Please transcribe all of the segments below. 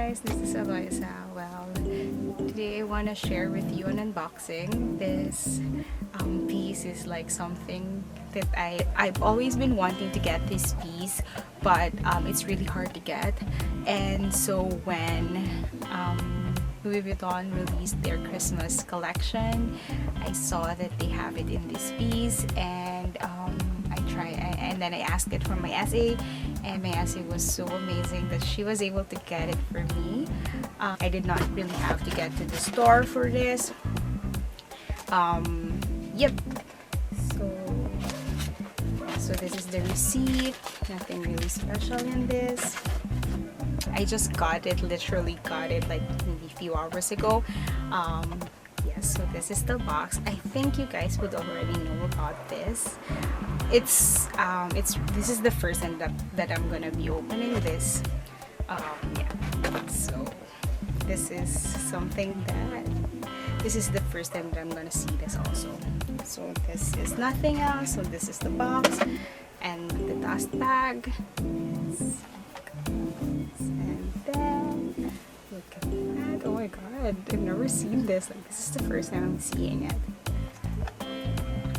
guys, this is Aloysa. Well, today I want to share with you an unboxing. This piece is like something that I've always been wanting to get this piece, but it's really hard to get. And so when Louis Vuitton released their Christmas collection, I saw that they have it in this piece, and and then I asked it from my SA, and my SA was so amazing that she was able to get it for me. I did not really have to get to the store for this. Yep. So this is the receipt. Nothing really special in this. I just got it, literally got it like maybe a few hours ago. Yes, so this is the box. I think you guys would already know about this. This is the first time that I'm gonna be opening this. Yeah, so this is something that this is the first time that I'm gonna see this also. So this is nothing else. So this is the box and the dust bag. Yes. And then look at that. Oh my god, I've never seen this. Like, this is the first time I'm seeing it.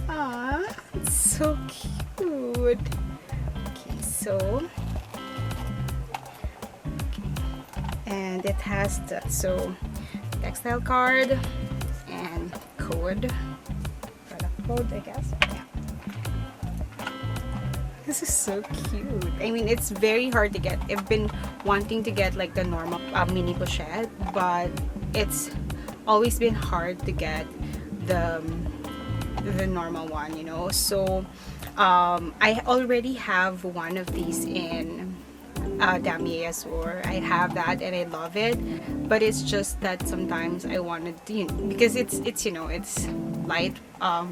Ah, it's so cute. Okay, so and it has the textile card and code, product code, I guess. Yeah. This is so cute. I mean, it's very hard to get. I've been wanting to get like the normal mini pochette, but it's always been hard to get the normal one, you know. So I already have one of these in Damier Azur. I have that and I love it, but it's just that sometimes I wanted to, you know, because it's you know, it's light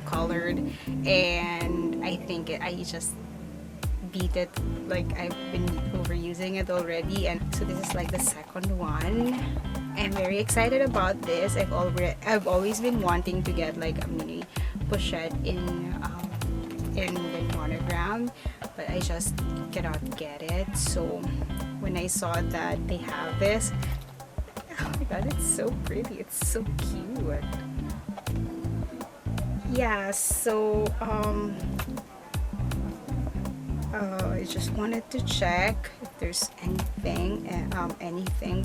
colored, and I think I just beat it. Like, I've been overusing it already, and so this is like the second one. I'm very excited about this. I've always been wanting to get like a mini pochette in the monogram, but I just cannot get it. So when I saw that they have this, oh my god, it's so pretty, it's so cute. Yeah, so I just wanted to check if there's anything,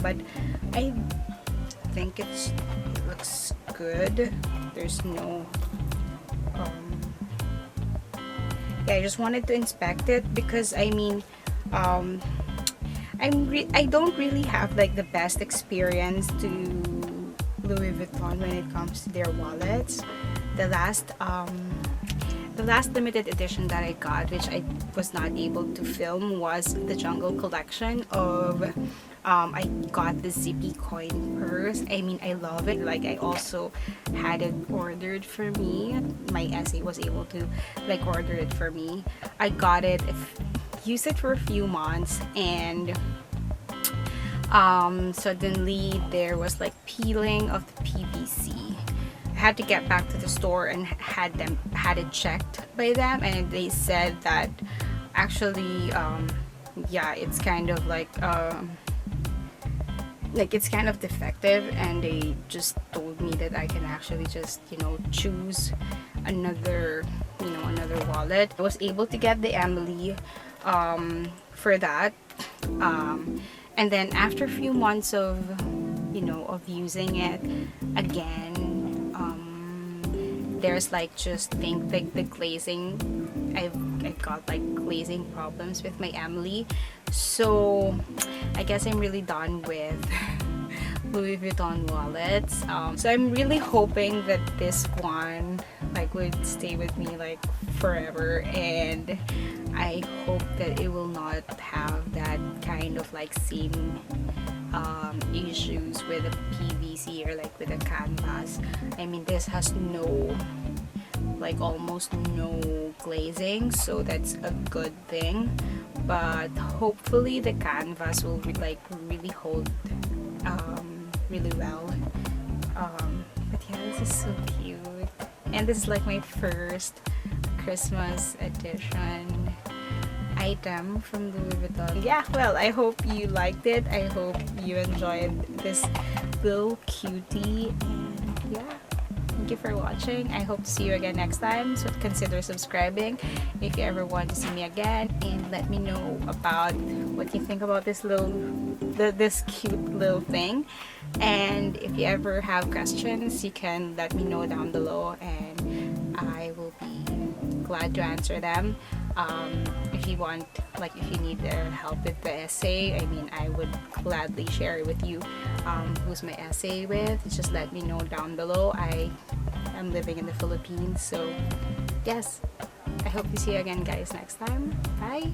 but I think it looks good. There's no yeah, I just wanted to inspect it because I mean I don't really have like the best experience to Louis Vuitton when it comes to their wallets. The last limited edition that I got, which I was not able to film, was the Jungle collection of I got the zippy coin purse. I mean, I love it. Like, I also had it ordered for me. My SA was able to like order it for me. I got it, used it for a few months, and suddenly there was like peeling of the PVC. I had to get back to the store and had it checked by them, and they said that actually yeah, it's kind of like it's kind of defective, and they just told me that I can actually just, you know, choose another wallet. I was able to get the Emily for that, and then after a few months of, you know, of using it again, there's like just think like the glazing. I've got like glazing problems with my Emily, so I guess I'm really done with Louis Vuitton wallets. So I'm really hoping that this one like would stay with me like forever, and I hope that it will not have that kind of like same issues with the PVC or like with the canvas. I mean, this has no, like almost no glazing, so that's a good thing. But hopefully the canvas will like really hold really well. But yeah, this is so cute, and this is like my first Christmas edition. item from Louis Vuitton. Yeah, well, I hope you liked it. I hope you enjoyed this little cutie. And yeah, thank you for watching. I hope to see you again next time. So consider subscribing if you ever want to see me again, and let me know about what you think about this this cute little thing. And if you ever have questions, you can let me know down below, and I will be glad to answer them. If you want, like, if you need help with the essay, I mean, I would gladly share with you who's my essay with. Just let me know down below. I am living in the Philippines, so yes, I hope to see you again, guys, next time. Bye.